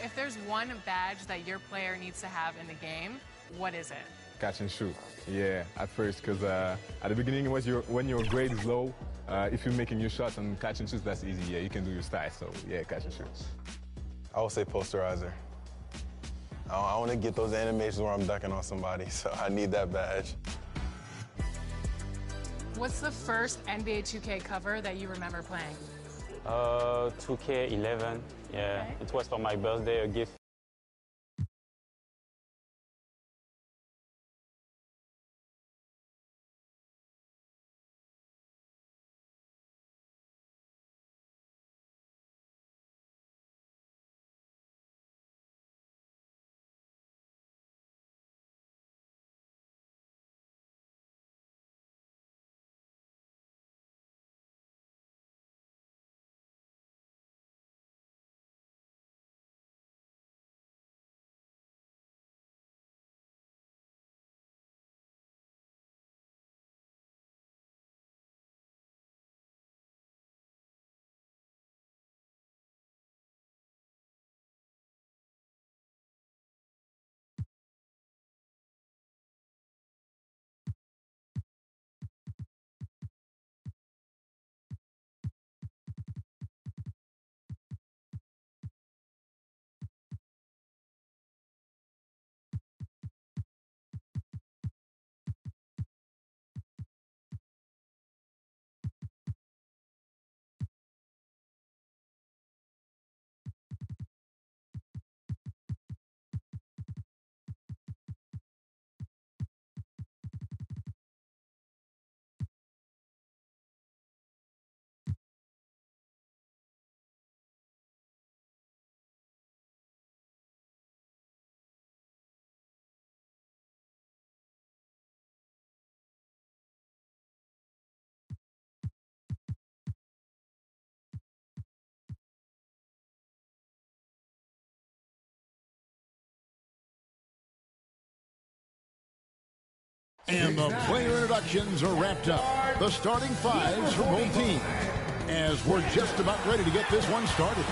If there's one badge that your player needs to have in the game, what is it? Catch and shoot. Yeah, at first, because at the beginning, when your grade is low, if you're making your shots on catch and shoot, that's easy. Yeah, you can do your style. So yeah, catch and shoot. I would say posterizer. I want to get those animations where I'm dunking on somebody, so I need that badge. What's the first NBA 2K cover that you remember playing? 2K11. Yeah, okay. It was for my birthday, a gift. And the player introductions are wrapped up. The starting fives for both teams, as we're just about ready to get this one started.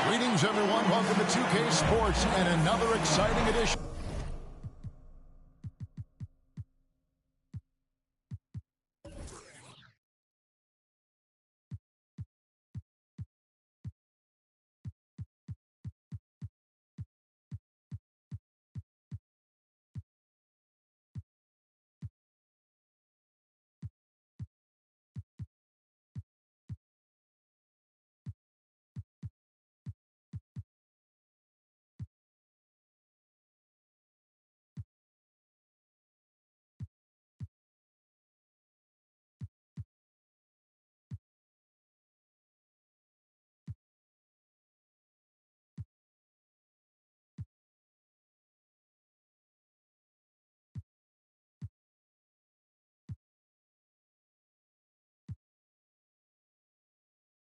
Greetings, everyone. Welcome to 2K Sports and another exciting edition.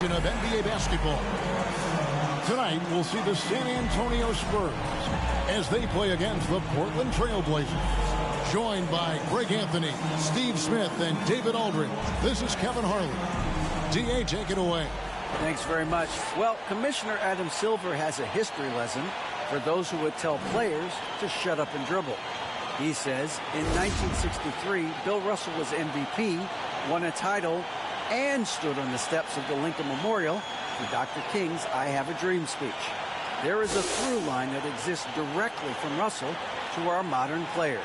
Of NBA basketball. Tonight, we'll see the San Antonio Spurs as they play against the Portland Trail Blazers. Joined by Greg Anthony, Steve Smith, and David Aldridge. This is Kevin Harlan. D.A., take it away. Thanks very much. Well, Commissioner Adam Silver has a history lesson for those who would tell players to shut up and dribble. He says in 1963, Bill Russell was MVP, won a title, and stood on the steps of the Lincoln Memorial for Dr. King's I Have a Dream speech. There is a through line that exists directly from Russell to our modern players.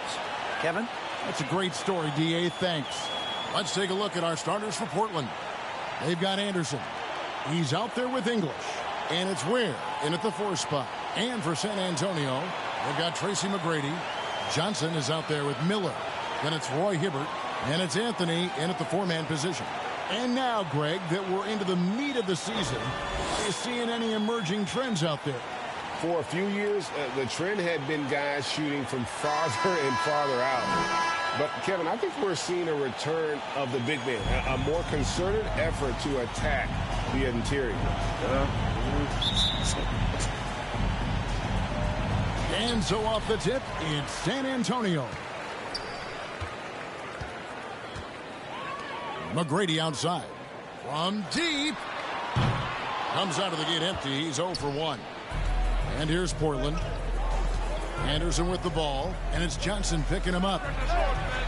Kevin? That's a great story, D.A. Thanks. Let's take a look at our starters for Portland. They've got Anderson. He's out there with English. And it's Ware in at the 4 spot. And for San Antonio, they've got Tracy McGrady. Johnson is out there with Miller. Then it's Roy Hibbert. And it's Anthony in at the 4-man position. And now, Greg, that we're into the meat of the season, are you seeing any emerging trends out there? For a few years, the trend had been guys shooting from farther and farther out. But, Kevin, I think we're seeing a return of the big man, a more concerted effort to attack the interior. And so off the tip, it's San Antonio. McGrady outside. From deep. Comes out of the gate empty. He's 0 for 1. And here's Portland. Anderson with the ball. And it's Johnson picking him up.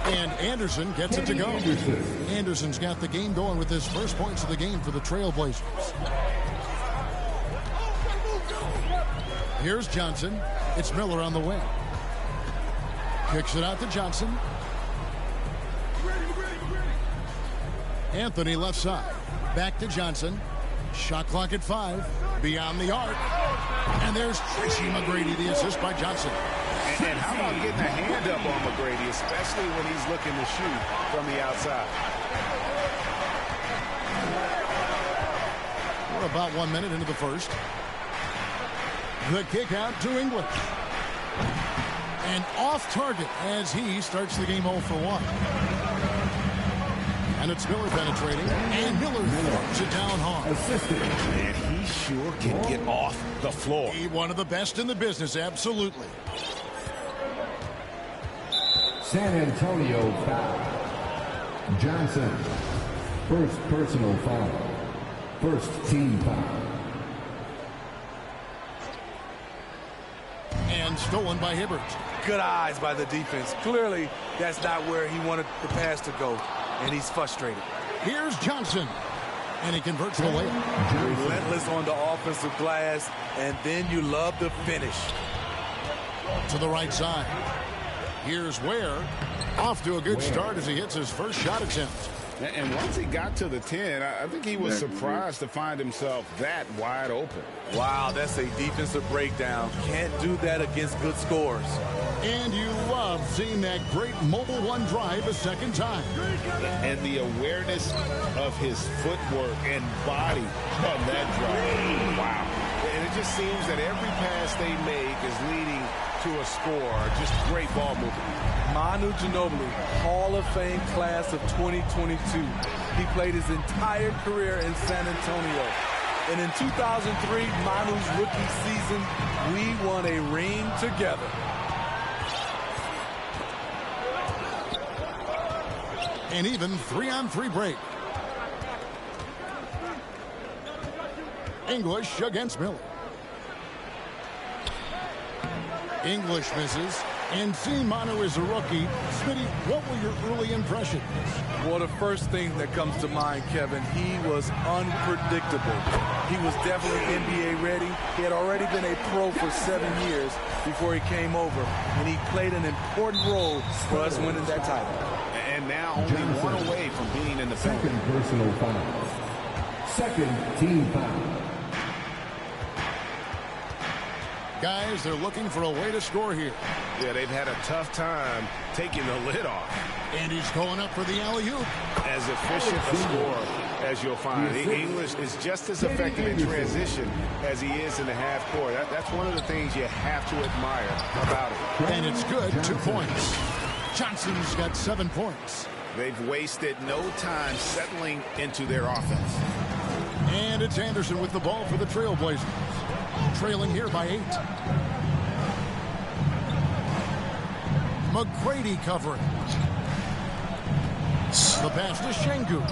And Anderson gets it to go. Anderson's got the game going with his first points of the game for the Trail Blazers. Here's Johnson. It's Miller on the wing. Kicks it out to Johnson. Anthony left side. Back to Johnson. Shot clock at 5. Beyond the arc. And there's Tracy McGrady, the assist by Johnson. And how about getting a hand up on McGrady, especially when he's looking to shoot from the outside? We're about 1 minute into the first. The kick out to English. And off target as he starts the game 0 for 1. And it's Miller penetrating. And Miller throws it down hard. And he sure can get off the floor. He one of the best in the business, absolutely. San Antonio foul. Johnson. First personal foul. First team foul. And stolen by Hibbert. Good eyes by the defense. Clearly, that's not where he wanted the pass to go, and he's frustrated. Here's Johnson, and he converts the layup. Relentless on the offensive glass, and then you love the finish. To the right side. Here's Ware. Off to a good start as he hits his first shot attempt. And once he got to the 10, I think he was surprised to find himself that wide open. Wow, that's a defensive breakdown. Can't do that against good scores. And you love seeing that great mobile one drive a second time. And the awareness of his footwork and body on that drive. Wow. And it just seems that every pass they make is leading to a score. Just great ball movement. Manu Ginobili, Hall of Fame class of 2022. He played his entire career in San Antonio. And in 2003, Manu's rookie season, we won a ring together. And even 3-on-3 break. English against Miller. English misses. And seeing Manu as a rookie, Smitty, what were your early impressions? Well, the first thing that comes to mind, Kevin, he was unpredictable. He was definitely NBA ready. He had already been a pro for 7 years before he came over, and he played an important role for us winning that title. And now only one away from being in the second personal foul. Second team foul. Guys, they're looking for a way to score here. Yeah, they've had a tough time taking the lid off. And he's going up for the alley-oop. As efficient a scorer as you'll find. English is just as effective in transition as he is in the half court. That's one of the things you have to admire about him. And it's good, 2 points. Johnson's got 7 points. They've wasted no time settling into their offense. And it's Anderson with the ball for the Trailblazers. Trailing here by 8. McGrady covering. The pass to Şengün.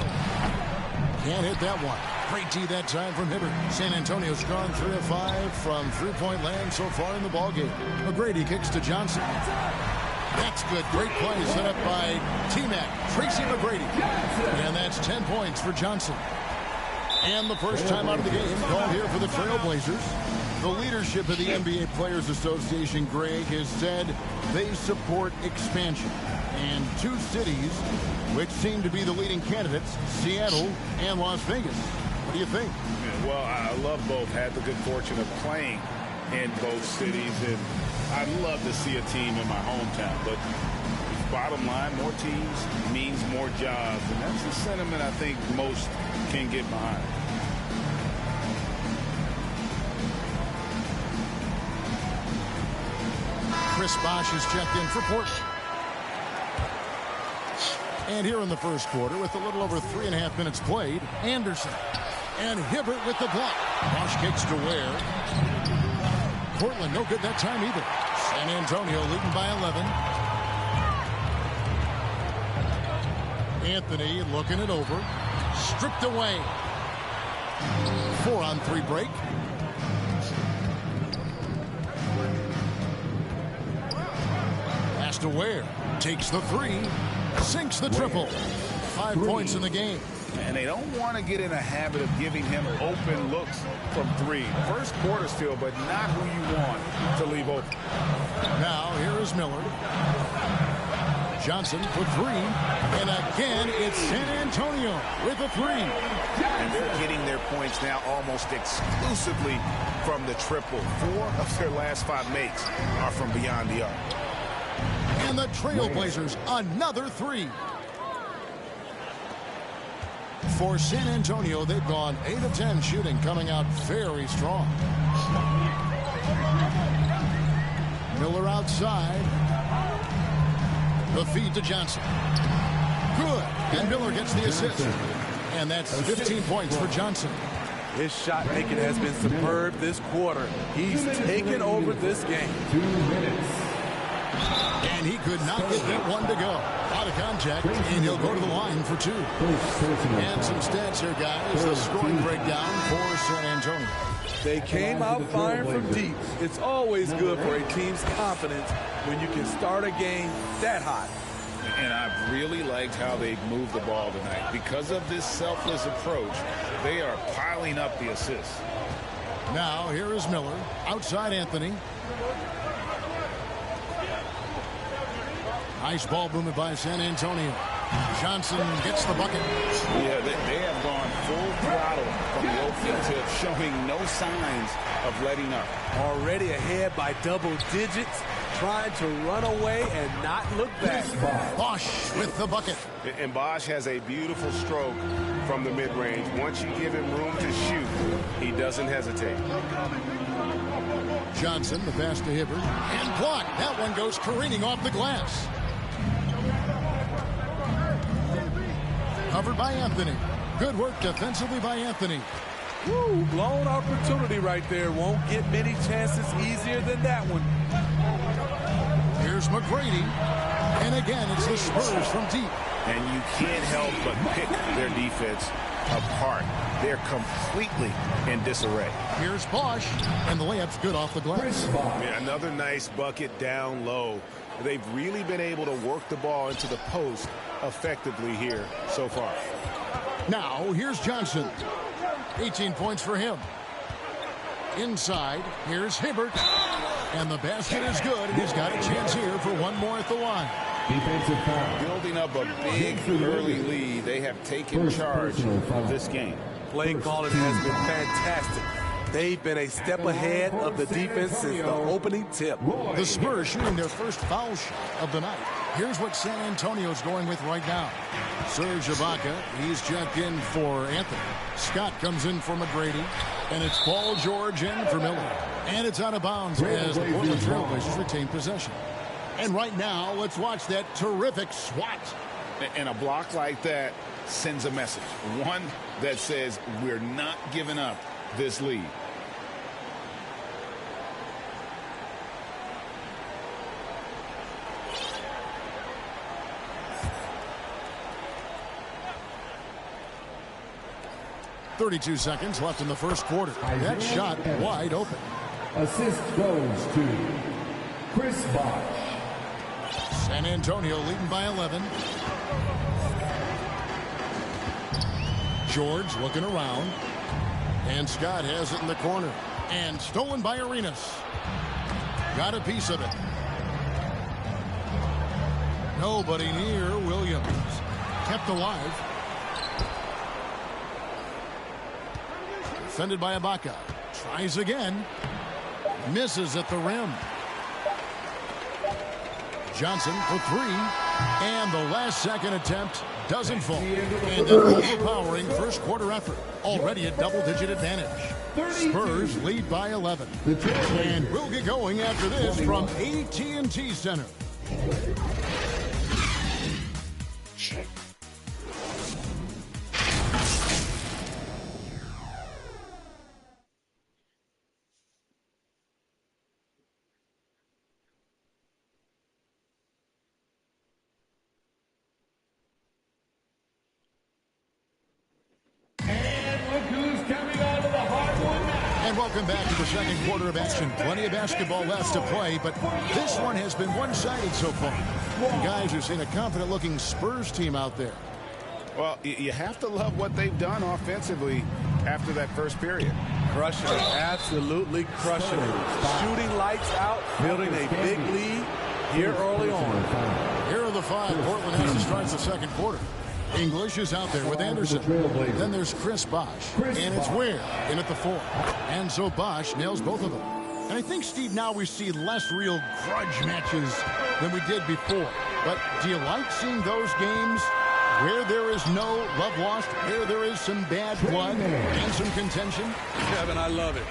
Can't hit that one. Great tee that time from Hibbert. San Antonio's gone 3 of 5 from three-point land so far in the ballgame. McGrady kicks to Johnson. That's good. Great play set up by tmac, Tracy McGrady. And that's 10 points for Johnson. And the first time out of the game called here for the Trailblazers. The leadership of the NBA Players Association, Greg, has said they support expansion. And 2 cities which seem to be the leading candidates, Seattle and Las Vegas. What do you think? Yeah, well, I love both. Had the good fortune of playing in both cities, and I'd love to see a team in my hometown. But bottom line, more teams means more jobs, and that's the sentiment I think most can get behind. Chris Bosh is checked in for Portland. And here in the first quarter, with a little over 3.5 minutes played, Anderson. And Hibbert with the block. Bosh kicks to Ware. Portland no good that time either. San Antonio leading by 11. Anthony looking it over. Stripped away. 4-on-3 break. Pass to Ware. Takes the 3. Sinks the triple. 5 points in the game. And they don't want to get in a habit of giving him open looks from 3. First quarter still, but not who you want to leave open. Now here is Miller. Johnson for 3. And again, it's San Antonio with a 3. And they're getting their points now almost exclusively from the triple. 4 of their last 5 makes are from beyond the arc. And the Trailblazers, another 3. For San Antonio, they've gone 8 of 10 shooting, coming out very strong. Miller outside. The feed to Johnson. Good. And Miller gets the assist. And that's 15 points for Johnson. His shot making has been superb this quarter. He's taken over this game. 2 minutes. And he could not get that one to go. Out of contact, and he'll go to the line for 2. And some stats here, guys. The scoring breakdown for San Antonio. They came out firing from deep. It's always good for a team's confidence when you can start a game that hot. And I've really liked how they've moved the ball tonight. Because of this selfless approach, they are piling up the assists. Now, here is Miller. Outside Anthony. Nice ball movement by San Antonio. Johnson gets the bucket. Yeah, they have gone full throttle from the opening tip, showing no signs of letting up. Already ahead by double digits, trying to run away and not look back. Bosh with the bucket. And Bosh has a beautiful stroke from the mid-range. Once you give him room to shoot, he doesn't hesitate. Johnson, the pass to Hibbert. And blocked. That one goes careening off the glass. Covered by Anthony. Good work defensively by Anthony. Woo, blown opportunity right there. Won't get many chances easier than that one. Here's McGrady. And again, it's the Spurs from deep. And you can't help but pick their defense apart. They're completely in disarray. Here's Bosh. And the layup's good off the glass. Yeah, another nice bucket down low. They've really been able to work the ball into the post effectively here so far. Now, here's Johnson. 18 points for him. Inside, here's Hibbert. And the basket is good. And he's got a chance here for one more at the line. Defensive foul. Building up a big early lead, they have taken charge of this game. Play calling has been fantastic. They've been a step ahead of the defense since the opening tip. The Spurs shooting their first foul shot of the night. Here's what San Antonio's going with right now. Serge Ibaka, he's checked in for Anthony. Scott comes in for McGrady. And it's Paul George in for Miller. And it's out of bounds as the Portland Trailblazers retain possession. And right now, let's watch that terrific swat. And a block like that sends a message, one that says we're not giving up this lead. .32 seconds left in the first quarter. That shot wide open. Assist goes to Chris Bosh. San Antonio leading by 11. George looking around. And Scott has it in the corner. And stolen by Arenas. Got a piece of it. Nobody near Williams. Kept alive. Defended by Ibaka. Tries again. Misses at the rim. Johnson for three. And the last second attempt doesn't fall. And an overpowering first quarter effort. Already a double-digit advantage. Spurs lead by 11. And we'll get going after this from AT&T Center. Welcome back to the second quarter of action. Plenty of basketball left to play, but this one has been one-sided so far. And guys are seeing a confident-looking Spurs team out there. Well, you have to love what they've done offensively after that first period. Crushing it. Absolutely crushing it. Shooting lights out, building a big lead here early on. Here are the five Portland has to start the second quarter. English is out there with Anderson. Then there's Chris Bosh. And it's Ware in at the 4. And so Bosh nails both of them. And I think, Steve, now we see less real grudge matches than we did before. But do you like seeing those games where there is no love lost, where there is some bad blood and some contention? Kevin, I love it.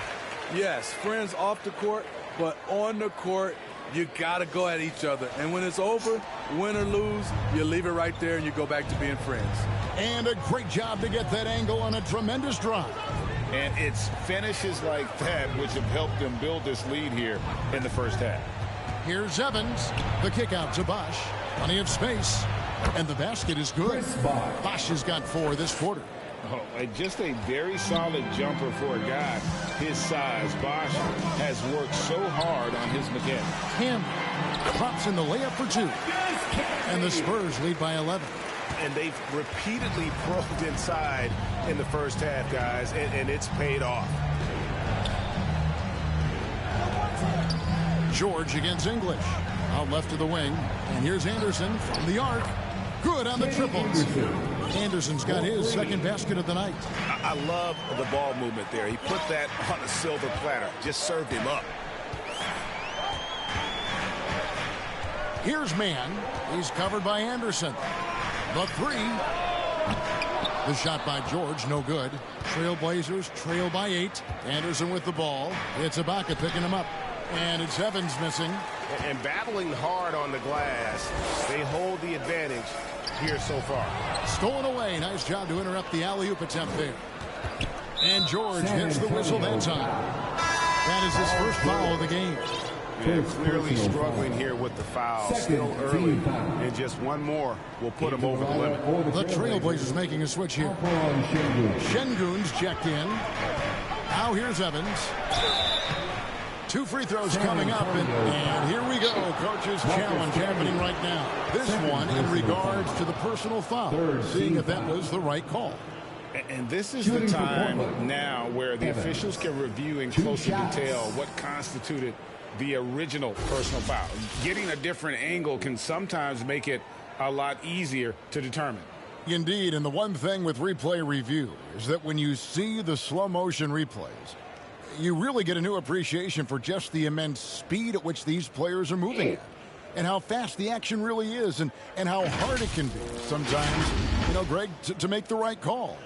Yes, friends off the court, but on the court, you got to go at each other. And when it's over, win or lose, you leave it right there and you go back to being friends. And a great job to get that angle on a tremendous drive. And it's finishes like that which have helped them build this lead here in the first half. Here's Evans. The kick out to Bosh. Plenty of space. And the basket is good. Bosh has got 4 this quarter. Oh, just a very solid jumper for a guy his size. Bosh has worked so hard on his mechanics. Campbell pops in the layup for 2. And the Spurs lead by 11. And they've repeatedly probed inside in the first half, guys, and it's paid off. George against English. Out left to the wing. And here's Anderson from the arc. Good on the triples. Anderson's got his second basket of the night. I love the ball movement there. He put that on a silver platter. Just served him up. Here's Mann. He's covered by Anderson. The 3. The shot by George, no good. Trailblazers trail by 8. Anderson with the ball. It's Ibaka picking him up. And it's Evans missing. And battling hard on the glass, they hold the advantage here so far. Stolen away. Nice job to interrupt the alley-oop attempt there. And George hits the whistle that time. That is his first foul of the game. Yeah, clearly struggling here with the foul. Still early. And just one more will put him over the limit. The Trailblazers making a switch here. Şengün's checked in. Now here's Evans. 2 free throws coming up, and here we go. Coach's challenge happening right now. This one in regards to the personal foul, seeing if that was the right call. And this is the time now where the officials can review in closer detail what constituted the original personal foul. Getting a different angle can sometimes make it a lot easier to determine. Indeed, and the one thing with replay review is that when you see the slow motion replays, you really get a new appreciation for just the immense speed at which these players are moving at, and how fast the action really is, and how hard it can be sometimes, Greg, to make the right call.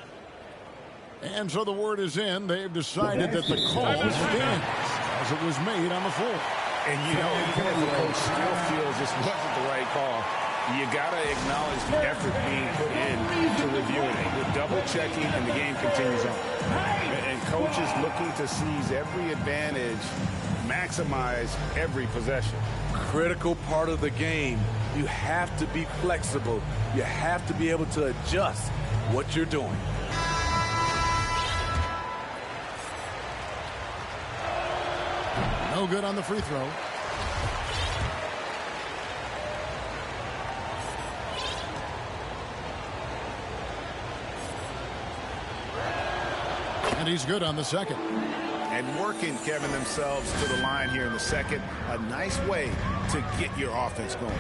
And so the word is in. They've decided that the call stands as it was made on the floor. And if the coach still feels this wasn't the right call, You got to acknowledge the effort being put in to reviewing it. You're double-checking, and the game continues on. And coaches looking to seize every advantage, maximize every possession. Critical part of the game. You have to be flexible. You have to be able to adjust what you're doing. No good on the free throw. And he's good on the second. And working, Kevin, themselves to the line here in the second. A nice way to get your offense going.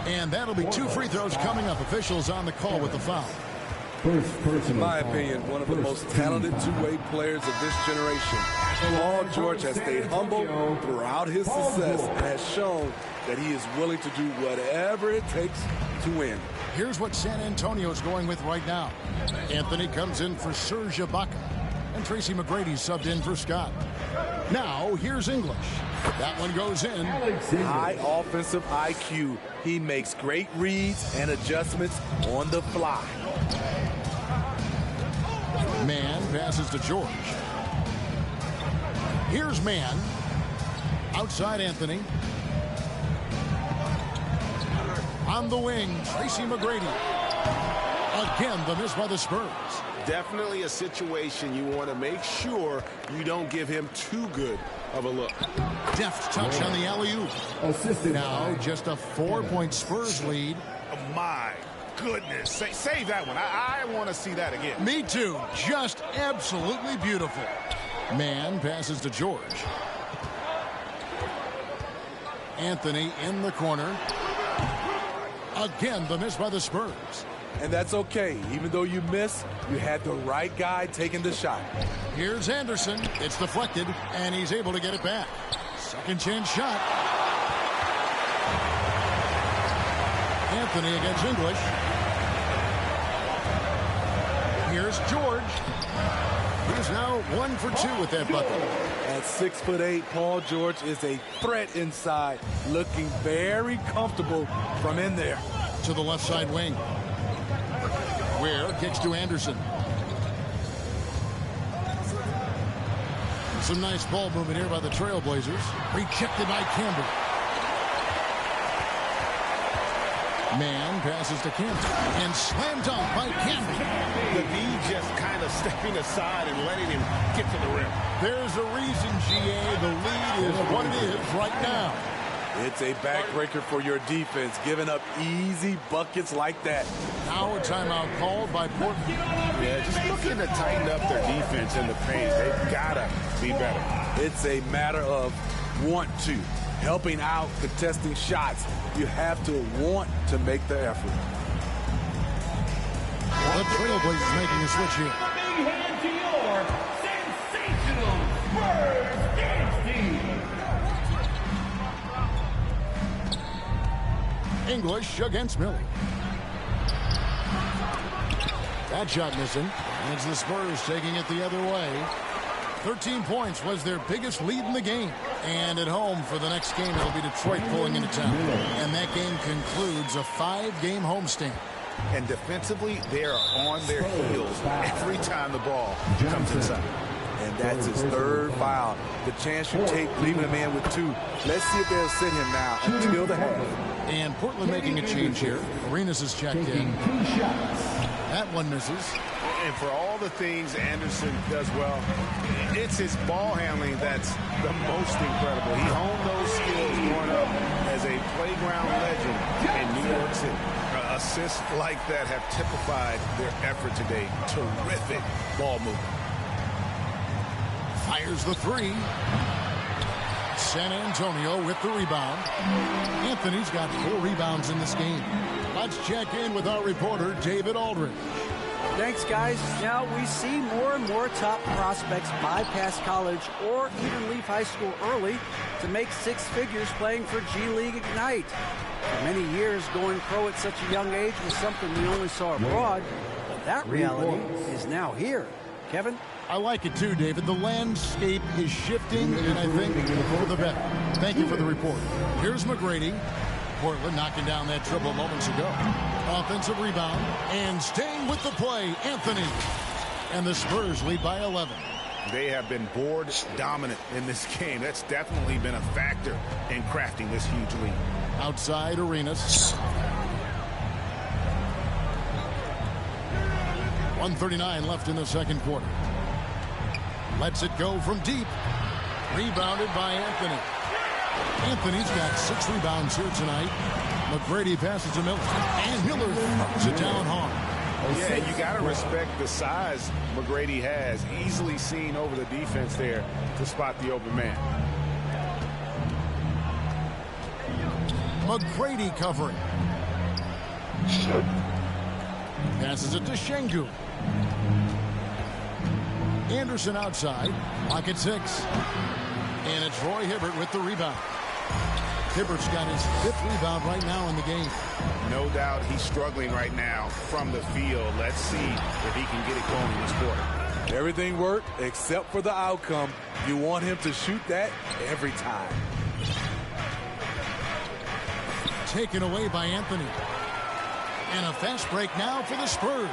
And that'll be 2 free throws coming up. Officials on the call with the foul. In my opinion, one of the most talented two-way players of this generation. Paul George has stayed humble throughout his success and has shown that he is willing to do whatever it takes to win. Here's what San Antonio's going with right now. Anthony comes in for Serge Ibaka, and Tracy McGrady subbed in for Scott. Now, here's English. That one goes in. High offensive IQ. He makes great reads and adjustments on the fly. Mann passes to George. Here's Mann. Outside Anthony. On the wing, Tracy McGrady. Again, the miss by the Spurs. Definitely a situation you want to make sure you don't give him too good of a look. Deft touch on the alley-oop. Now just a 4-point Spurs lead. Oh my goodness. Save that one. I want to see that again. Me too. Just absolutely beautiful. Mann passes to George. Anthony in the corner. Again, the miss by the Spurs. And that's okay. Even though you miss, you had the right guy taking the shot. Here's Anderson. It's deflected, and he's able to get it back. Second chance shot. Anthony against English. Here's George. He's now 1 for 2 with that bucket. At 6'8", Paul George is a threat inside, looking very comfortable from in there. To the left side wing. Ware kicks to Anderson. Some nice ball movement here by the Trailblazers. Rejected by Campbell. Mann passes to Campbell. And slam dunk by Campbell. The V just kind of stepping aside and letting him get to the rim. There's a reason, GA. The lead is what it is right now. It's a backbreaker for your defense, giving up easy buckets like that. Now a timeout called by Portland. Yeah, just looking to tighten up their defense in the paint. They've got to be better. It's a matter of want to. Helping out, contesting shots. You have to want to make the effort. The Trailblazers making a switch here. Big hand to your sensational Spurs dance team. English against Miller. That shot missing. And it's the Spurs taking it the other way. 13 points was their biggest lead in the game. And at home for the next game, it'll be Detroit pulling into town. And that game concludes a 5-game homestand. And defensively, they are on their heels every time the ball comes inside. And that's his third foul. The chance you take leaving him in with 2. Let's see if they'll sit him now until the half. And Portland making a change here. Arenas is checked in. That one misses. And for all the things Anderson does well, it's his ball handling that's the most incredible. He honed those skills growing up as a playground legend in New York City. Assists like that have typified their effort today. Terrific ball movement. Fires the 3. San Antonio with the rebound. Anthony's got 4 rebounds in this game. Let's check in with our reporter, David Aldridge. Thanks, guys. Now we see more and more top prospects bypass college or even leave high school early to make 6 figures playing for G League Ignite. For many years, going pro at such a young age was something we only saw abroad, but that reality is now here. Kevin? I like it too, David. The landscape is shifting, and I think for the better. Thank you for the report. Here's McGrady. Portland knocking down that triple moments ago. Offensive rebound and staying with the play, Anthony. And the Spurs lead by 11. They have been board dominant in this game. That's definitely been a factor in crafting this huge lead. Outside Arenas. 1:39 left in the second quarter. Lets it go from deep. Rebounded by Anthony. Anthony's got 6 rebounds here tonight. McGrady passes to Miller. And Miller throws it down hard. Yeah, you got to respect the size McGrady has. Easily seen over the defense there to spot the open man. McGrady covering. Passes it to Şengün. Anderson outside. Pocket 6. And it's Roy Hibbert with the rebound. Hibbert's got his 5th rebound right now in the game. No doubt he's struggling right now from the field. Let's see if he can get it going in this quarter. Everything worked except for the outcome. You want him to shoot that every time. Taken away by Anthony. And a fast break now for the Spurs.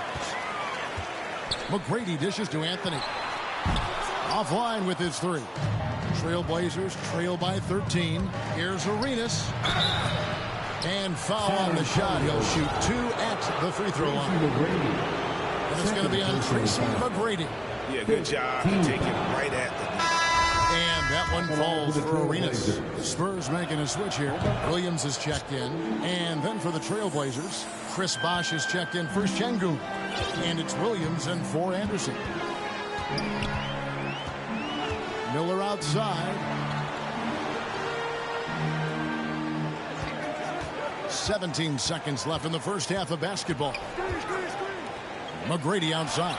McGrady dishes to Anthony. Offline with his 3. Trailblazers trail by 13. Here's Arenas. And foul on the shot. He'll shoot 2 at the free throw line. And it's going to be on Tracy McGrady. Yeah, good job to take it right at them. And that one falls for Arenas. The Spurs making a switch here. Williams is checked in. And then for the Trailblazers, Chris Bosh is checked in for Şengün. And it's Williams and for Anderson. Miller outside. 17 seconds left in the first half of basketball. McGrady outside.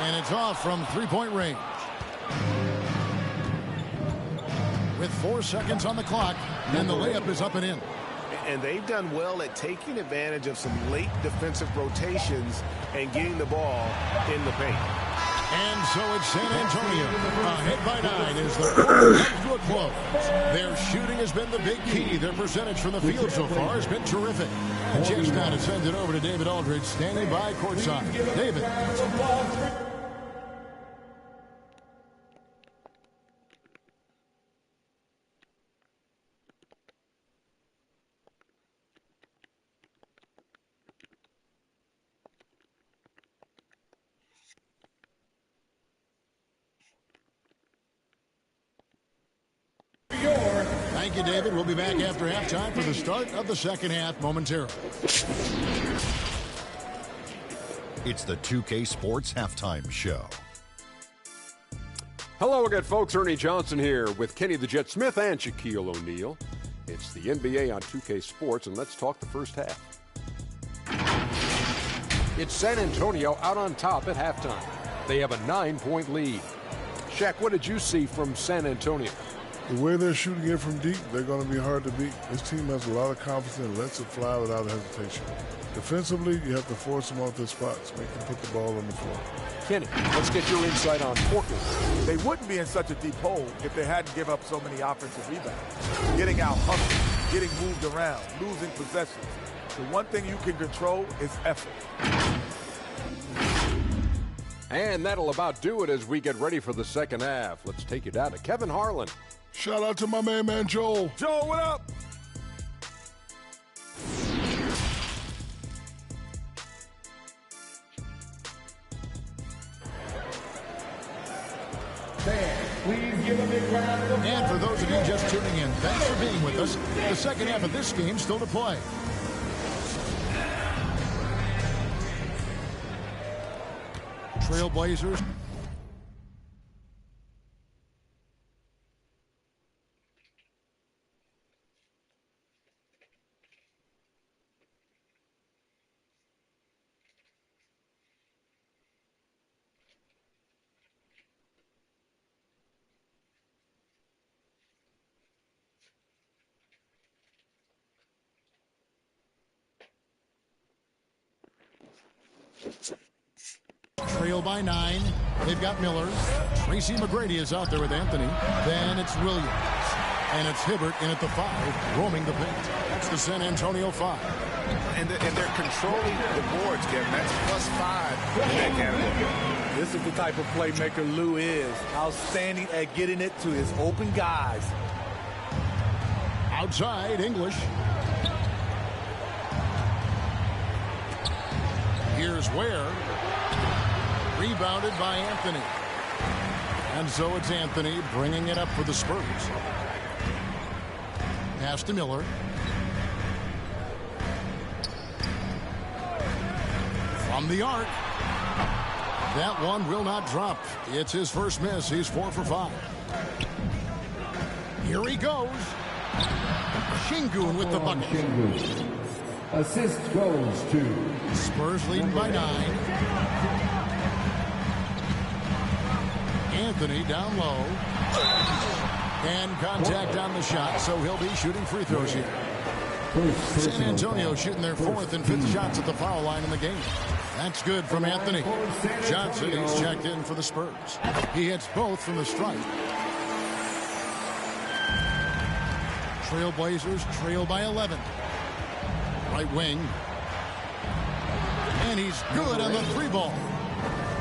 And it's off from three-point range. With 4 seconds on the clock, and the layup is up and in. And they've done well at taking advantage of some late defensive rotations and getting the ball in the paint. And so it's San Antonio ahead by 9 as the quarter comes to a close. Their shooting has been the big key. Their percentage from the field so far has been terrific. A chance now to send it over to David Aldridge, standing by courtside. David. Thank you, David. We'll be back after halftime for the start of the second half momentarily. It's the 2K Sports Halftime Show. Hello again, folks. Ernie Johnson here with Kenny the Jet Smith and Shaquille O'Neal. It's the NBA on 2K Sports, and let's talk the first half. It's San Antonio out on top at halftime. They have a 9-point lead. Shaq, what did you see from San Antonio? The way they're shooting it from deep, they're going to be hard to beat. This team has a lot of confidence and lets it fly without hesitation. Defensively, you have to force them off their spots, make them put the ball on the floor. Kenny, let's get your insight on Portland. They wouldn't be in such a deep hole if they hadn't given up so many offensive rebounds. Getting out hustled, getting moved around, losing possessions. The one thing you can control is effort. And that'll about do it as we get ready for the second half. Let's take you down to Kevin Harlan. Shout out to my man Joel. Joel, what up? And for those of you just tuning in, thanks for being with us. The second half of this game still to play. Trailblazers. Trail by 9. They've got Miller. Tracy McGrady is out there with Anthony. Then it's Williams. And it's Hibbert in at the 5, roaming the paint. That's the San Antonio 5. And they're controlling the boards, Kevin. That's +5 in that category. This is the type of playmaker Lou is. Outstanding at getting it to his open guys. Outside, English. Here's Ware. Rebounded by Anthony. And so it's Anthony bringing it up for the Spurs. Pass to Miller. From the arc. That one will not drop. It's his first miss. He's 4 for 5. Here he goes. Şengün with the bucket. Assist goes to Spurs leading by 9. Anthony down low. And contact on the shot, so he'll be shooting free throws here. San Antonio shooting their 4th and 5th shots at the foul line in the game. That's good from Anthony. Johnson, he's checked in for the Spurs. He hits both from the stripe. Trailblazers trail by 11. Right wing. And he's good on the 3 ball.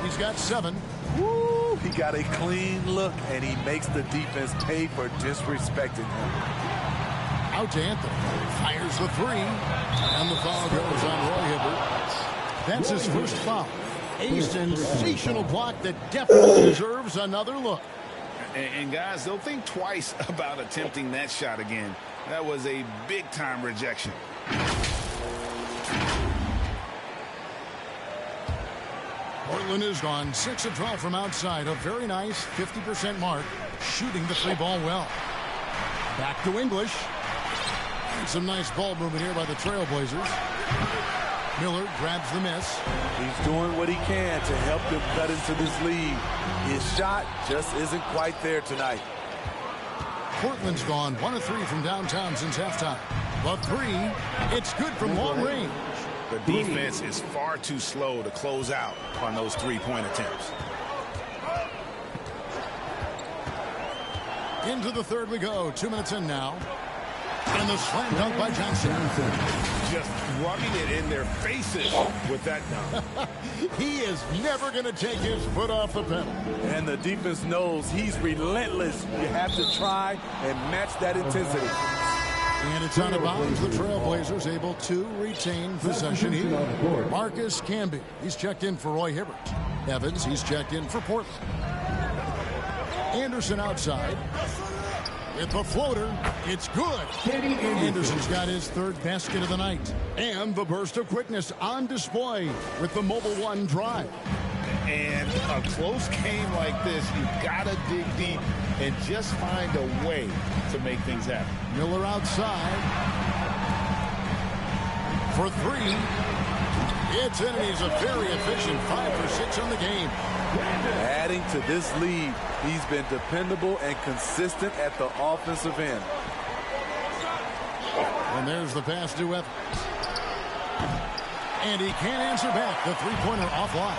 He's got 7. Woo, he got a clean look, and he makes the defense pay for disrespecting him. Out to Anthony. Fires the 3. And the foul goes on Roy Hibbert. That's his first foul. A sensational block that definitely deserves another look. And guys, don't think twice about attempting that shot again. That was a big-time rejection. Portland is gone 6 of 12 from outside. A very nice 50% mark. Shooting the 3 ball well. Back to English. And some nice ball movement here by the Trailblazers. Miller grabs the miss. He's doing what he can to help them cut into this lead. His shot just isn't quite there tonight. Portland's gone 1 of 3 from downtown since halftime. The 3, it's good from long range. The defense is far too slow to close out on those 3-point attempts. Into the 3rd we go. 2 minutes in now. And the slam dunk by Johnson. Just rubbing it in their faces with that dunk. He is never going to take his foot off the pedal. And the defense knows he's relentless. You have to try and match that intensity. And it's out of bounds. The Trailblazers able to retain possession here. Marcus Camby, he's checked in for Roy Hibbert. Evans, he's checked in for Portland. Anderson outside. With the floater, it's good. Anderson's got his 3rd basket of the night. And the burst of quickness on display with the Mobile 1 drive. And a close game like this, you've got to dig deep and just find a way to make things happen. Miller outside. For 3. It's in, and he's a very efficient 5 for 6 on the game. Adding to this lead, he's been dependable and consistent at the offensive end. And there's the pass to Evans. And he can't answer back. The 3-pointer offline.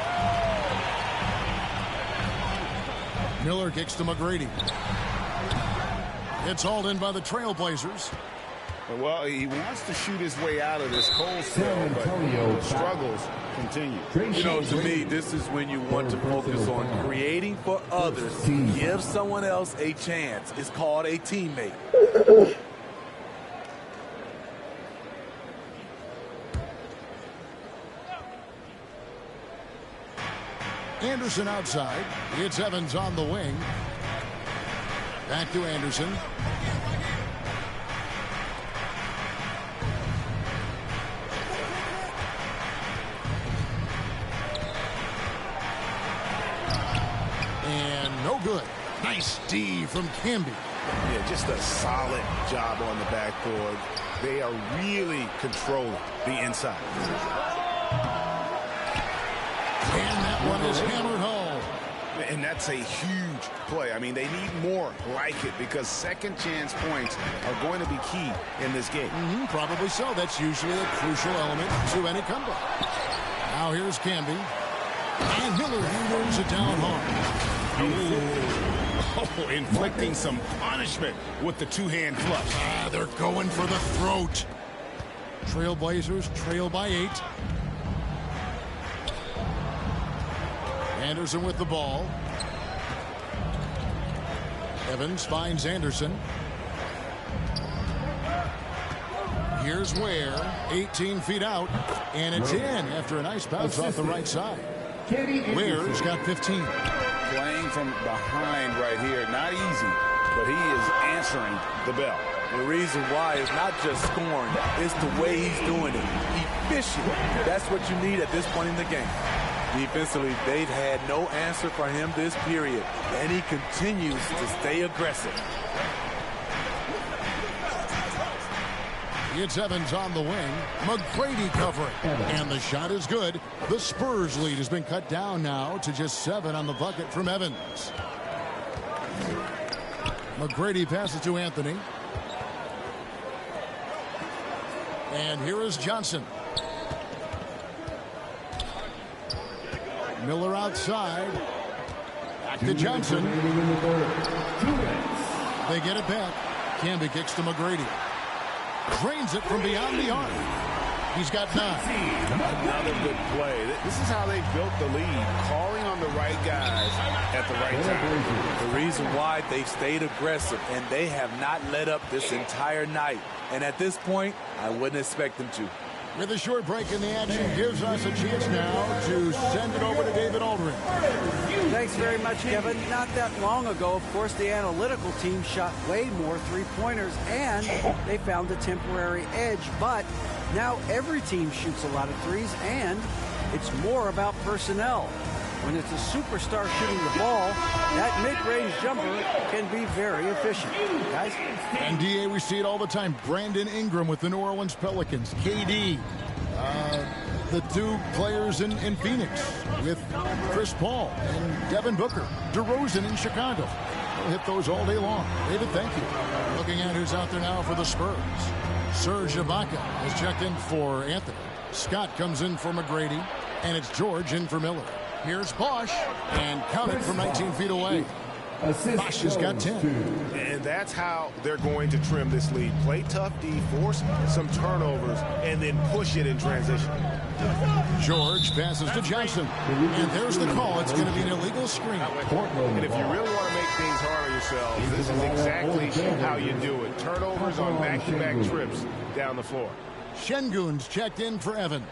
Miller kicks to McGrady. It's hauled in by the Trailblazers. Well, he wants to shoot his way out of this cold spell, but the struggles continue. You know, to me, this is when you want to focus on creating for others. Give someone else a chance. It's called a teammate. Anderson outside. It's Evans on the wing. Back to Anderson. And no good. Nice D from Camby. Yeah, just a solid job on the backboard. They are really controlling the inside. And that one is hammered home. And that's a huge play. I mean, they need more like it because second chance points are going to be key in this game. Probably so. That's usually a crucial element to any comeback. Now here's Camby. And Miller hammers it down hard. Oh, inflicting some punishment with the two-hand flush. They're going for the throat. Trailblazers trail by 8. Anderson with the ball. Evans finds Anderson. Here's Ware, 18 feet out, and it's in after a nice bounce off the right side. Ware's got 15. Playing from behind right here, not easy, but he is answering the bell. The reason why is not just scoring, it's the way he's doing it. Efficient. That's what you need at this point in the game. Defensively, they've had no answer for him this period, and he continues to stay aggressive. It's Evans on the wing. McGrady covering. And the shot is good. The Spurs lead has been cut down now to just 7 on the bucket from Evans. McGrady passes to Anthony. And here is Johnson. Miller outside. Back to Johnson. They get it back. Camby kicks to McGrady. Drains it from beyond the arc. He's got 9. Another good play. This is how they built the lead, calling on the right guys at the right time. The reason why they've stayed aggressive, and they have not let up this entire night. And at this point, I wouldn't expect them to. With a short break in the action, gives us a chance now to send it over to David Aldrin. Thanks very much, Kevin. Not that long ago, of course, the analytical team shot way more three-pointers, and they found a temporary edge. But now every team shoots a lot of threes, and it's more about personnel. When it's a superstar shooting the ball, that mid-range jumper can be very efficient. Guys? And DA, we see it all the time. Brandon Ingram with the New Orleans Pelicans. KD. The 2 players in Phoenix with Chris Paul and Devin Booker. DeRozan in Chicago. We'll hit those all day long. David, thank you. Looking at who's out there now for the Spurs. Serge Ibaka has checked in for Anthony. Scott comes in for McGrady. And it's George in for Miller. Here's Bosh, and count it from 19 feet away. Bosh has got 10. And that's how they're going to trim this lead. Play tough D, force some turnovers, and then push it in transition. George passes to Johnson. And there's the call. It's going to be an illegal screen. And if you really want to make things hard on yourselves, this is exactly how you do it. Turnovers on back-to-back trips down the floor. Şengün's checked in for Evans.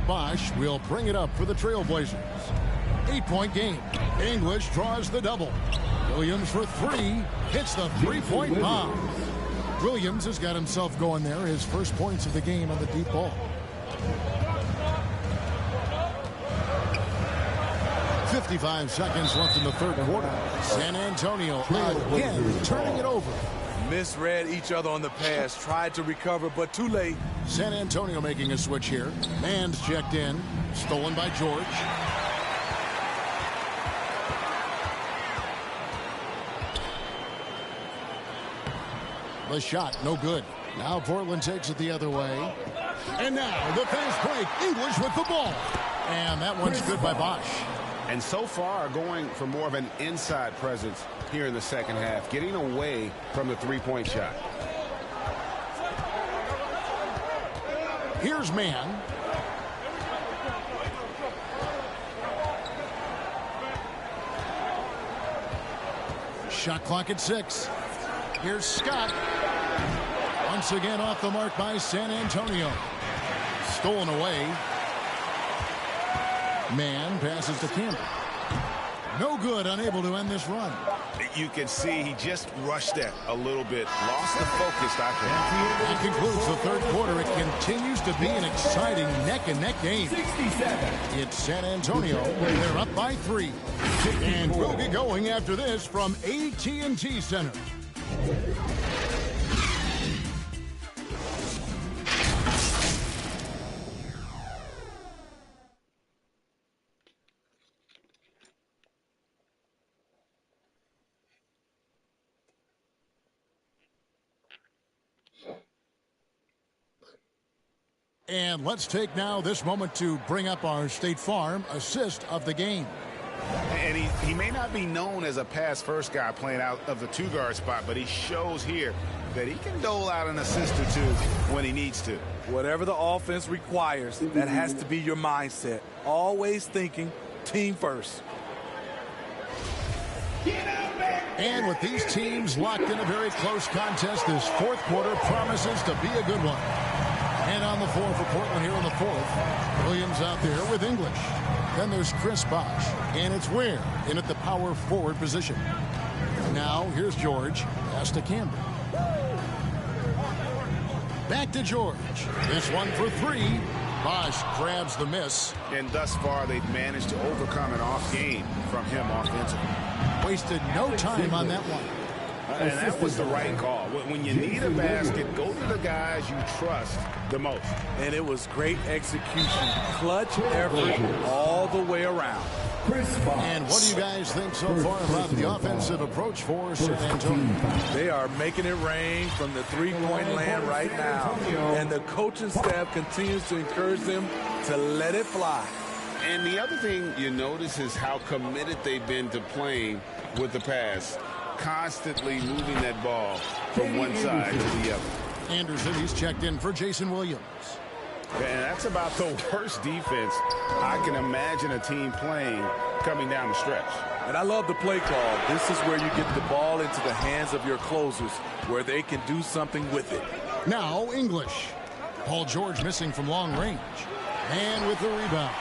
Bosh will bring it up for the Trailblazers. 8-point game. English draws the double. Williams for 3. Hits the three-point bomb. Williams has got himself going there. His first points of the game on the deep ball. 55 seconds left in the third quarter. San Antonio again turning it over. Misread each other on the pass, tried to recover, but too late. San Antonio making a switch here. Man's checked in. Stolen by George. The shot, no good. Now Portland takes it the other way. And now the fast break. English with the ball. And that one's good by Bosh. And so far, going for more of an inside presence here in the second half, getting away from the three-point shot. Here's Mann. Shot clock at 6. Here's Scott. Once again off the mark by San Antonio. Stolen away. Mann passes to Camby. No good, unable to end this run. You can see he just rushed that a little bit. Lost the focus, I think. That concludes the third quarter. It continues to be an exciting neck-and-neck game. 67. It's San Antonio. They're up by 3. And we'll get going after this from AT&T Center. And let's take now this moment to bring up our State Farm assist of the game. And he may not be known as a pass-first guy playing out of the two-guard spot, but he shows here that he can dole out an assist or two when he needs to. Whatever the offense requires, that has to be your mindset. Always thinking team first. And with these teams locked in a very close contest, this fourth quarter promises to be a good one. And on the floor for Portland here in the fourth, Williams out there with English. Then there's Chris Bosh, and it's Ware in at the power forward position. Now here's George, pass to Campbell. Back to George. This one for three. Bosh grabs the miss. And thus far, they've managed to overcome an off game from him offensively. Wasted no time on that one. And that was the right call. When you need a basket, go to the guys you trust the most. And it was great execution. Clutch effort all the way around. And what do you guys think so far about the offensive approach for San Antonio? They are making it rain from the three-point land right now. And the coaching staff continues to encourage them to let it fly. And the other thing you notice is how committed they've been to playing with the pass. Constantly moving that ball from one side to the other. Anderson, he's checked in for Jason Williams. And that's about the worst defense I can imagine a team playing coming down the stretch. And I love the play call. This is where you get the ball into the hands of your closers, where they can do something with it. Now English. Paul George missing from long range. And with the rebound.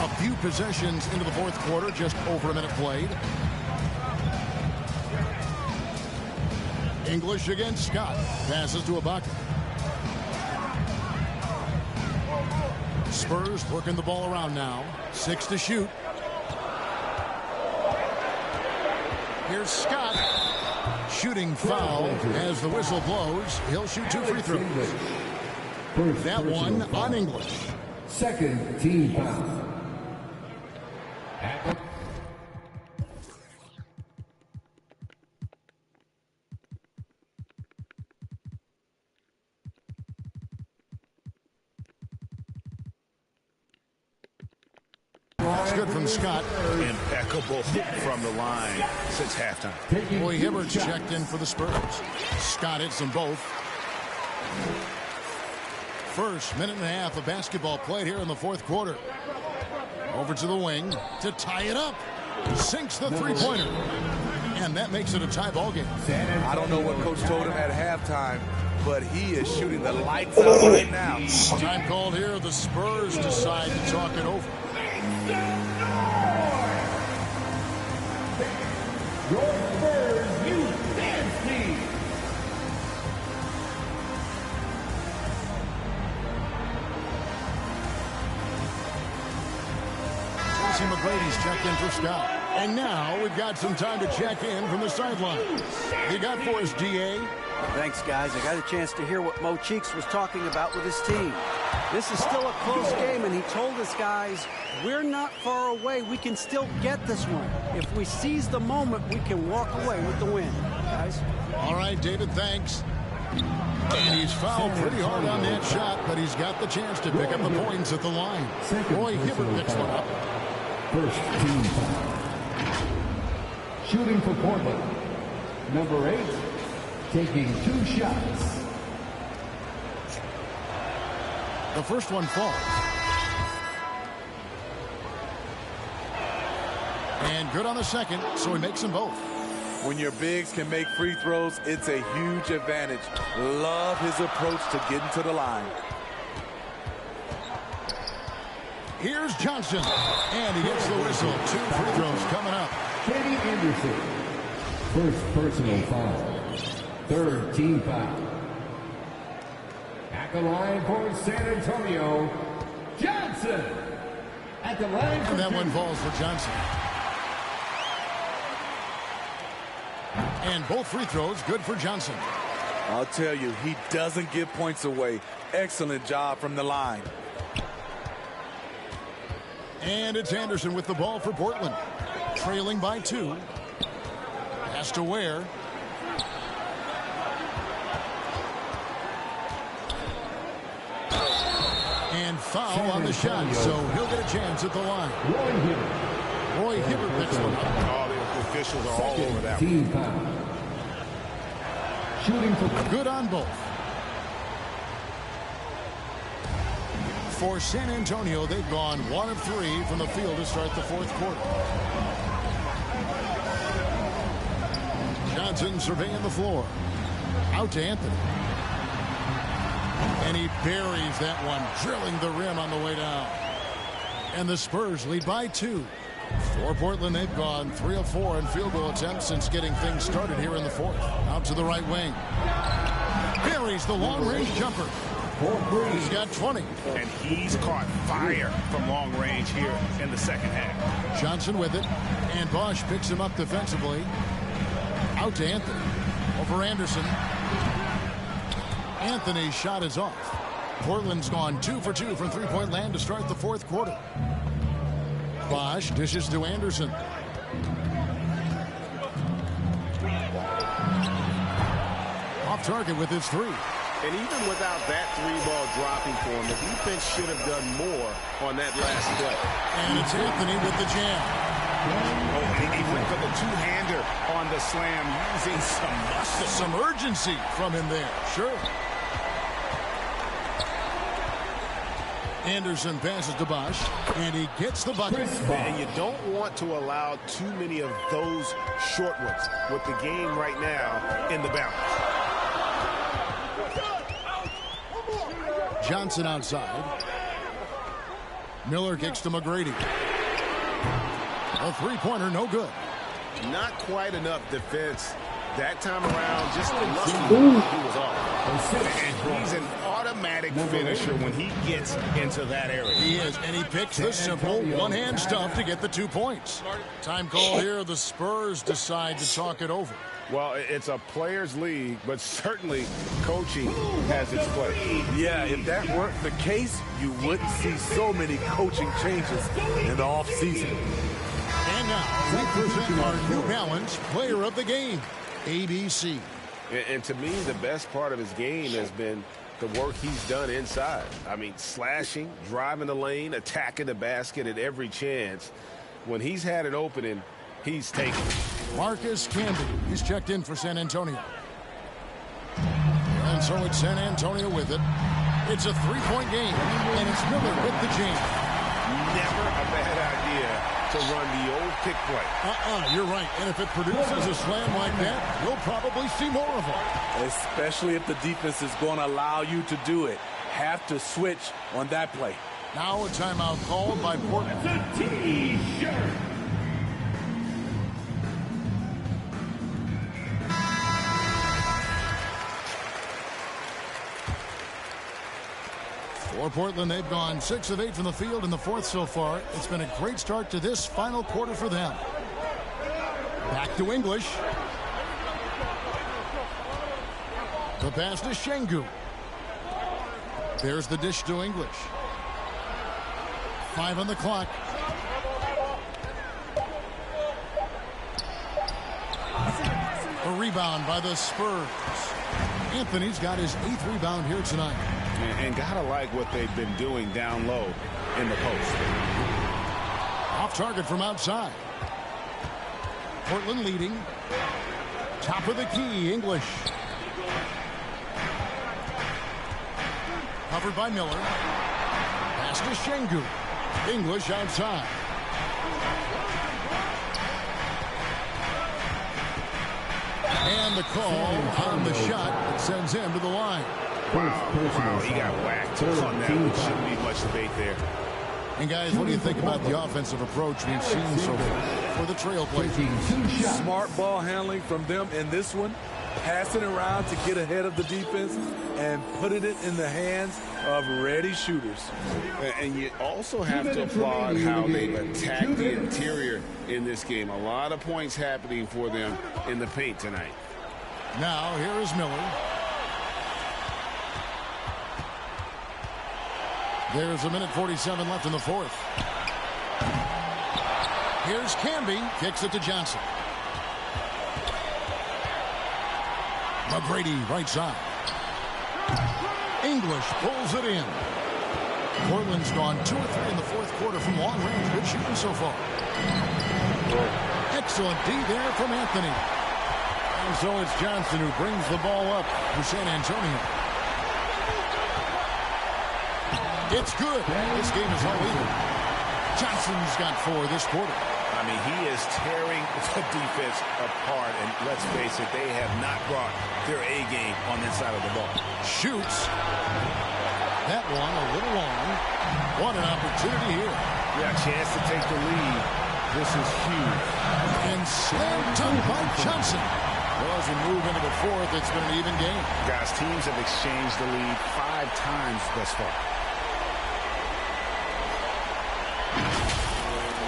A few possessions into the fourth quarter, just over a minute played. English against Scott. Passes to Ibaka. Spurs working the ball around now. 6 to shoot. Here's Scott. Shooting foul as the whistle blows. He'll shoot 2 free throws. That one on English. Second team foul. That's good from Scott. Impeccable from the line since halftime. Boy, Hibbert's checked in for the Spurs. Scott hits them both. First minute and a half of basketball played here in the fourth quarter. Over to the wing to tie it up. Sinks the three-pointer. And that makes it a tie ball game. I don't know what Coach told him at halftime, but he is shooting the lights out right now. Time called here. The Spurs decide to talk it over. Your Spurs Youth Dance Team. Tracy McGrady's checked in for Scott. And now we've got some time to check in from the sidelines. You got for us, DA? Thanks, guys. I got a chance to hear what Mo Cheeks was talking about with his team. This is still a close game, and he told us, guys, we're not far away. We can still get this one. If we seize the moment, we can walk away with the win. Guys? All right, David, thanks. And he's fouled pretty hard on that shot, but he's got the chance to pick up the points at the line. Roy Hibbert picks one up. First team foul. Shooting for Portland. Number 8, taking 2 shots. The first one falls. And good on the second, so he makes them both. When your bigs can make free throws, it's a huge advantage. Love his approach to getting to the line. Here's Johnson. And he gets the whistle. 2 free throws coming up. Kenny Anderson. First personal foul. Third team foul. At the line for San Antonio, Johnson. At the line for... And that one falls for Johnson. And both free throws good for Johnson. I'll tell you, he doesn't give points away. Excellent job from the line. And it's Anderson with the ball for Portland. Trailing by 2. Has to Ware. foul on the shot, so he'll get a chance at the line. Roy Hibbert picks one up. Oh, the officials are all over that one. Good on both. For San Antonio, they've gone 1 of 3 from the field to start the fourth quarter. Johnson surveying the floor. Out to Anthony. And he buries that one, drilling the rim on the way down. And the Spurs lead by 2. For Portland, they've gone 3 of 4 in field goal attempts since getting things started here in the fourth. Out to the right wing. Buries the long-range jumper. He's got 20. And he's caught fire from long range here in the second half. Johnson with it. And Bosh picks him up defensively. Out to Anthony. Over Anderson. Anthony's shot is off. Portland's gone 2 for 2 from three-point land to start the fourth quarter. Bosh dishes to Anderson. Off target with his 3. And even without that 3-ball dropping for him, the defense should have done more on that last play. And it's Anthony with the jam. Oh, he went for the two-hander on the slam, using some muscle. Some urgency from him there, sure. Anderson passes to Bosh, and he gets the bucket. And you don't want to allow too many of those short ones with the game right now in the balance. Johnson outside. Miller kicks to McGrady. A three-pointer, no good. Not quite enough defense that time around. Just lucky he was off. And he's an automatic finisher when he gets into that area. He is, and he picks the simple one-hand stuff to get the 2 points. Time call here. The Spurs decide to talk it over. Well, it's a players' league, but certainly coaching has its place. Yeah, if that weren't the case, you wouldn't see so many coaching changes in the offseason. And now we present our New Balance Player of the Game, ABC. And to me, the best part of his game has been the work he's done inside. I mean, slashing, driving the lane, attacking the basket at every chance. When he's had an opening, he's taken it. Marcus Camby, he's checked in for San Antonio. And so it's San Antonio with it. It's a three-point game, and it's Miller with the jam. Never a bad idea to run the old kick play. You're right. And if it produces a slam like that, you'll probably see more of them. Especially if the defense is going to allow you to do it. Have to switch on that play. Now a timeout called by Portland. It's a T-shirt. For Portland, they've gone 6 of 8 from the field in the fourth so far. It's been a great start to this final quarter for them. Back to English. The pass to Şengün. There's the dish to English. 5 on the clock. A rebound by the Spurs. Anthony's got his 8th rebound here tonight. And gotta like what they've been doing down low in the post. Off target from outside. Portland leading. Top of the key, English. Covered by Miller. Pass to Şengün. English outside. And the call on the shot that sends him to the line. Wow, he got whacked on that. There shouldn't be much debate there. And guys, what do you think about the offensive approach we've seen so far for the Trailblazers? Smart ball handling from them in this one. Passing around to get ahead of the defense and putting it in the hands of ready shooters. And you also have to applaud how they've attacked the interior in this game. A lot of points happening for them in the paint tonight. Now, here is Miller. There's 1:47 left in the fourth. Here's Camby. Kicks it to Johnson. McGrady right side. English pulls it in. Portland's gone 2 of 3 in the fourth quarter from long range. Good shooting so far. Excellent D there from Anthony. And so it's Johnson who brings the ball up for San Antonio. It's good. This game is all even. Johnson's got 4 this quarter. I mean, he is tearing the defense apart. And let's face it, they have not brought their A game on this side of the ball. Shoots. That one a little long. What an opportunity here. Yeah, a chance to take the lead. This is huge. And slam dunk by Johnson. Well, as we move into the fourth, it's been an even game. Guys, teams have exchanged the lead 5 times thus far.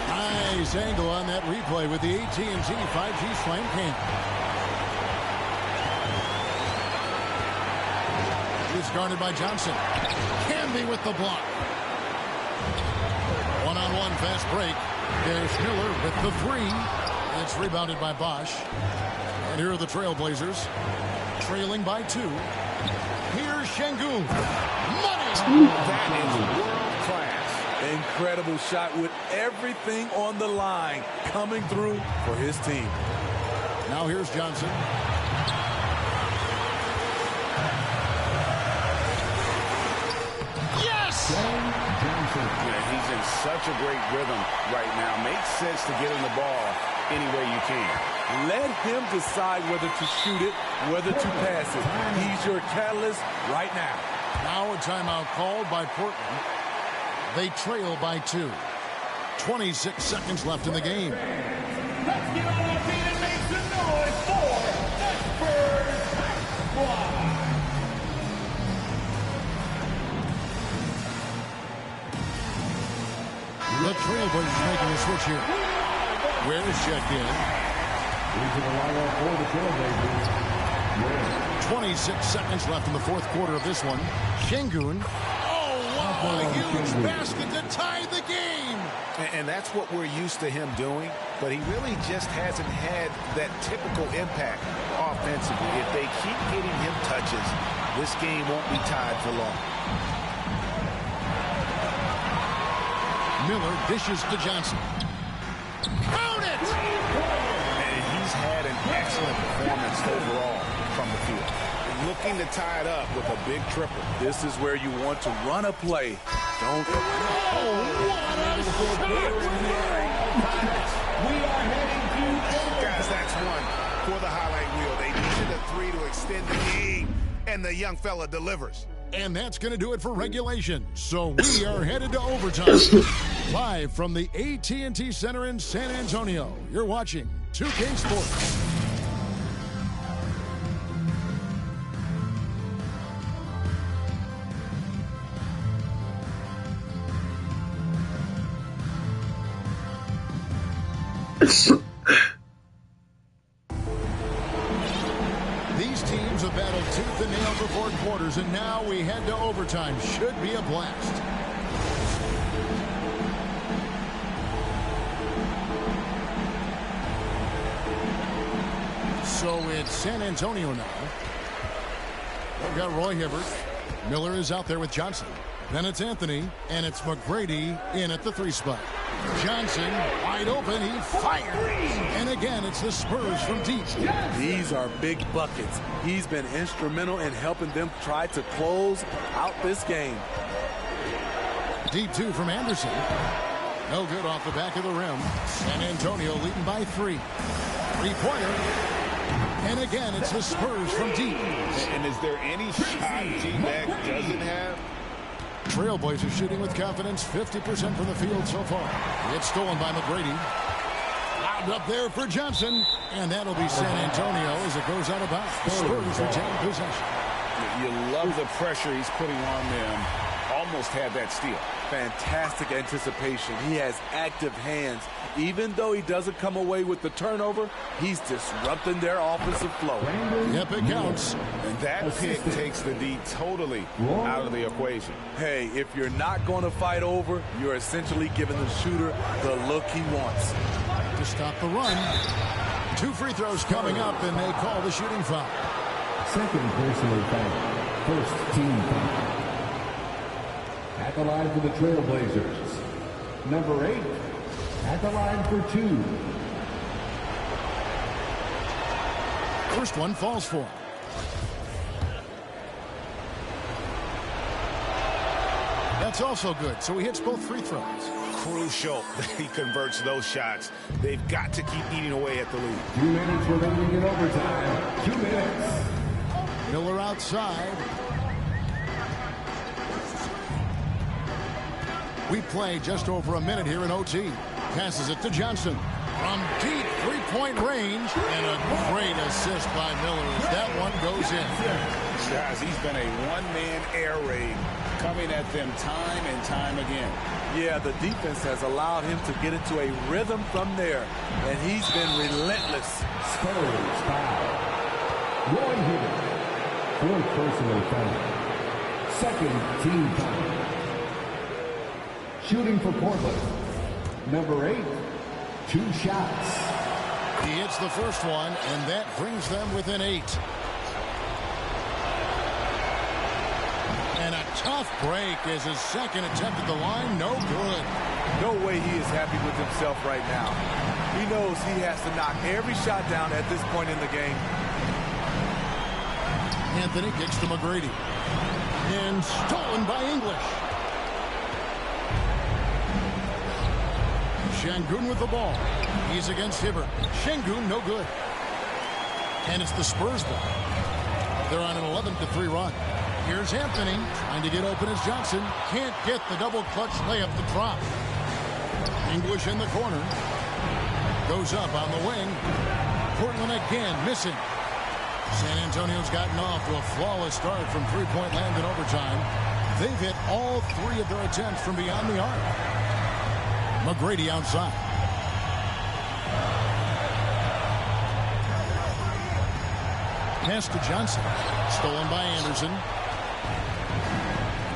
Nice angle on that replay with the AT&T 5G Slam Cam. It's guarded by Johnson. Camby with the block. One-on-one fast break. There's Miller with the 3. It's rebounded by Bosh. And here are the Trailblazers, trailing by 2. Here's Şengün. Money! That is world class. Incredible shot with everything on the line coming through for his team. Now here's Johnson. Yes! Yeah, he's in such a great rhythm right now. Makes sense to get him the ball any way you can. Let him decide whether to shoot it, whether to pass it. He's your catalyst right now. Now a timeout called by Portland. They trail by 2. 26 seconds left in the game. Let's get on our feet and make some noise for the Spurs squad. The Trailblazers making a switch here. Where is checked in? Into the lineup for the Trailblazers. 26 seconds left in the fourth quarter of this one. Şengün. Oh, a huge basket to tie the game. And that's what we're used to him doing, but he really just hasn't had that typical impact offensively. If they keep getting him touches, this game won't be tied for long. Miller dishes to Johnson. Count it! And he's had an excellent performance overall from the field. Looking to tie it up with a big triple. This is where you want to run a play. Don't. We are heading to guys, that's one for the highlight reel. They needed a 3 to extend the game, and the young fella delivers. And that's going to do it for regulation. So we are headed to overtime. Live from the AT&T Center in San Antonio. You're watching 2K Sports. These teams have battled tooth and nail for 4 quarters, and now we head to overtime. Should be a blast. So it's San Antonio now. They've got Roy Hibbert. Miller is out there with Johnson. Then it's Anthony, and it's McGrady in at the 3 spot. Johnson, wide open, he fires. And again, it's the Spurs from deep. These are big buckets. He's been instrumental in helping them try to close out this game. Deep 2 from Anderson. No good off the back of the rim. San Antonio leading by 3. 3-pointer. And again, it's the Spurs from deep. And is there any shot tmac doesn't have? Trailblazers shooting with confidence, 50% from the field so far. It's stolen by McGrady. Lobbed up there for Johnson. And that'll be San Antonio as it goes out of bounds. The Spurs retain possession. You love the pressure he's putting on them. Almost had that steal. Fantastic anticipation. He has active hands. Even though he doesn't come away with the turnover, he's disrupting their offensive flow. Yep, it counts. And that pick takes the D totally out of the equation. Hey, if you're not going to fight over, you're essentially giving the shooter the look he wants. To stop the run. 2 free throws coming up, and they call the shooting foul. Second personal foul. First team foul. At the line for the Trailblazers, number 8. At the line for 2. First one falls for him. That's also good, so he hits both free throws. Crucial that he converts those shots. They've got to keep eating away at the lead. 2 minutes remaining in overtime. 2 minutes. Miller outside. We play just over a minute here in OT. Passes it to Johnson. From deep three-point range, and a great assist by Miller as that one goes in. Guys, he's been a one-man air raid, coming at them time and time again. Yeah, the defense has allowed him to get into a rhythm from there, and he's been relentless. Spurs foul. Roy Hibbert. 4th personal foul. 2nd team foul. Shooting for Portland, number 8. 2 shots. He hits the first one, and that brings them within 8. And a tough break as his second attempt at the line, no good. No way he is happy with himself right now. He knows he has to knock every shot down at this point in the game. Anthony kicks to McGrady. And stolen by English. Şengün with the ball. He's against Hibbert. Şengün, no good. And it's the Spurs ball. They're on an 11-3 run. Here's Anthony trying to get open as Johnson. Can't get the double clutch layup to drop. English in the corner. Goes up on the wing. Portland again missing. San Antonio's gotten off to a flawless start from three-point land in overtime. They've hit all 3 of their attempts from beyond the arc. McGrady outside. Pass to Johnson. Stolen by Anderson.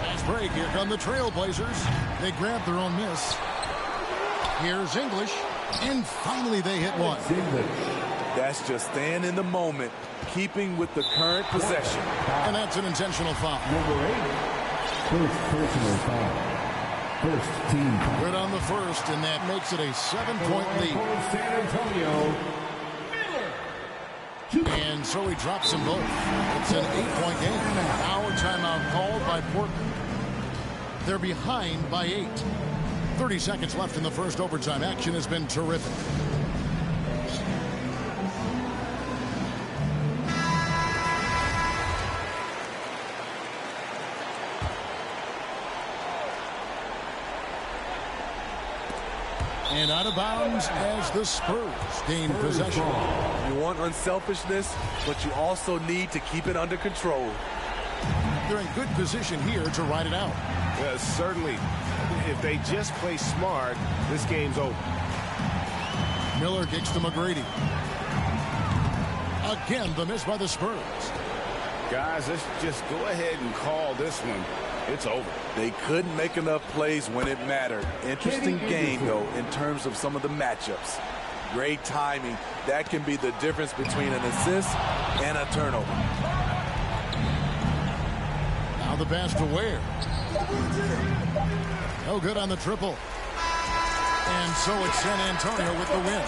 Nice break. Here come the Trailblazers. They grab their own miss. Here's English. And finally they hit one. That's just staying in the moment, keeping with the current possession. And that's an intentional foul. Number 8. 1st personal foul. 1st team foul. Good on the first, and that makes it a 7-point lead. San Antonio. And so he drops them both. It's an 8-point game. Now a timeout called by Portland. They're behind by 8. 30 seconds left in the first overtime. Action has been terrific. And out of bounds as the Spurs gain possession. You want unselfishness, but you also need to keep it under control. They're in good position here to ride it out. Certainly, if they just play smart, this game's over. Miller kicks to McGrady. Again, the miss by the Spurs. Guys, let's just go ahead and call this one. It's over. They couldn't make enough plays when it mattered. Interesting game, though, in terms of some of the matchups. Great timing. That can be the difference between an assist and a turnover. Now the pass to Ware. No good on the triple. And so it's San Antonio with the win.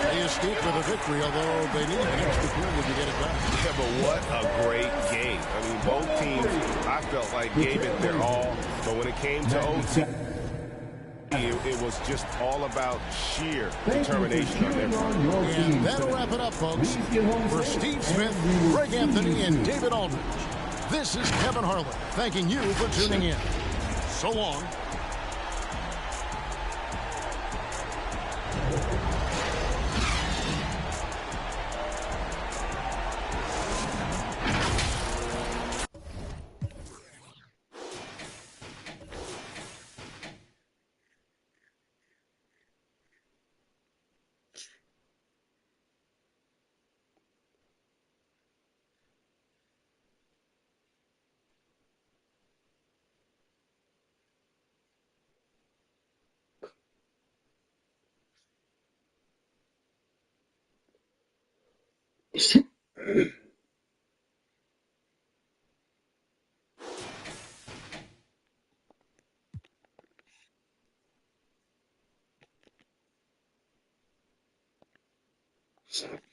They escaped with a victory, although they need an extra period to get it back. Yeah, but what a great game. I mean, both teams, I felt like, gave it their all. But when it came to OT, it was just all about sheer determination on their part. And that'll wrap it up, folks. For Steve Smith, Greg Anthony, and David Aldridge, this is Kevin Harlan thanking you for tuning in. So long. Sports.